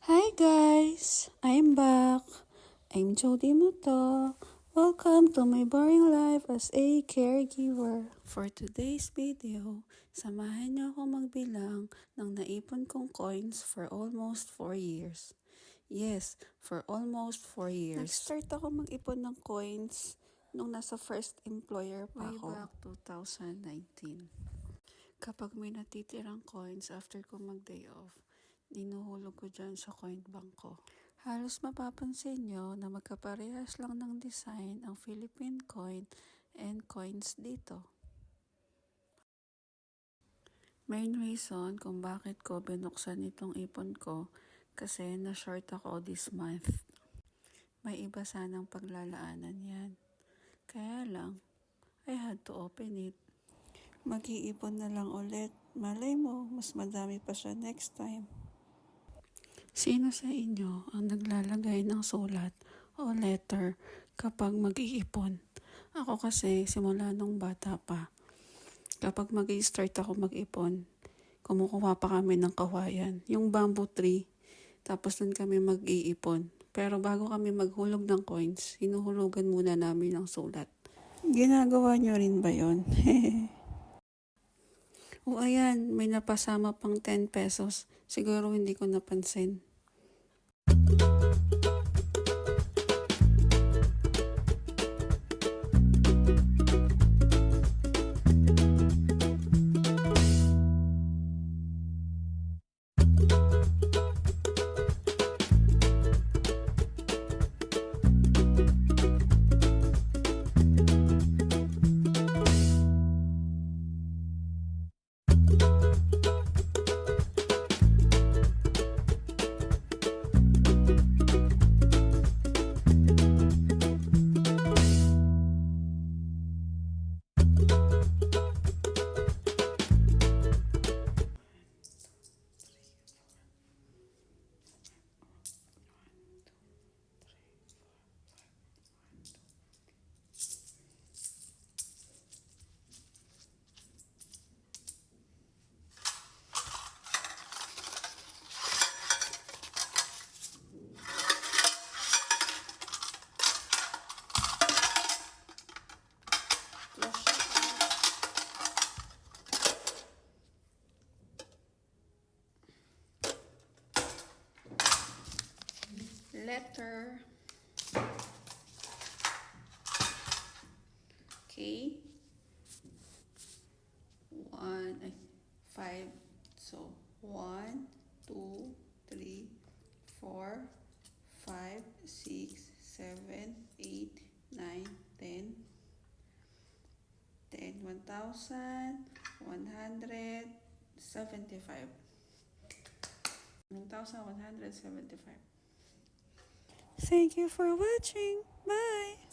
Hi guys! I'm back. I'm Jody Muto. Welcome to my boring life as a caregiver. For today's video, samahan niyo ako magbilang ng naipon kong coins for almost 4 years. Yes, for almost 4 years. Nag-start ako mag-ipon ng coins nung nasa first employer pa ako. Way back 2019. Kapag may natitirang coins after ko mag-day off, ninuhulog ko dyan sa coin bank ko. Halos mapapansin nyo na magkaparehas lang ng design ang Philippine coin and coins dito. Main reason kung bakit ko binuksan itong ipon ko kasi na-short ako this month. May iba sanang paglalaanan yan. Kaya lang, I had to open it. Mag-iipon na lang ulit. Malay mo, mas madami pa siya next time. Sino sa inyo ang naglalagay ng sulat o letter kapag mag-iipon? Ako kasi simula nung bata pa. Kapag mag-i-start ako mag-ipon, kumukuha pa kami ng kawayan, yung bamboo tree. Tapos dun kami mag-iipon. Pero bago kami maghulog ng coins, hinuhulugan muna namin ng sulat. Ginagawa nyo rin ba yun? O ayan, may napasama pang 10 pesos. Siguro hindi ko napansin. Letter. Okay. 5. So, 1, 2, 3, 4, 5, 6, 7, 8, 9, 10. 1,175. 1,175. Thank you for watching. Bye!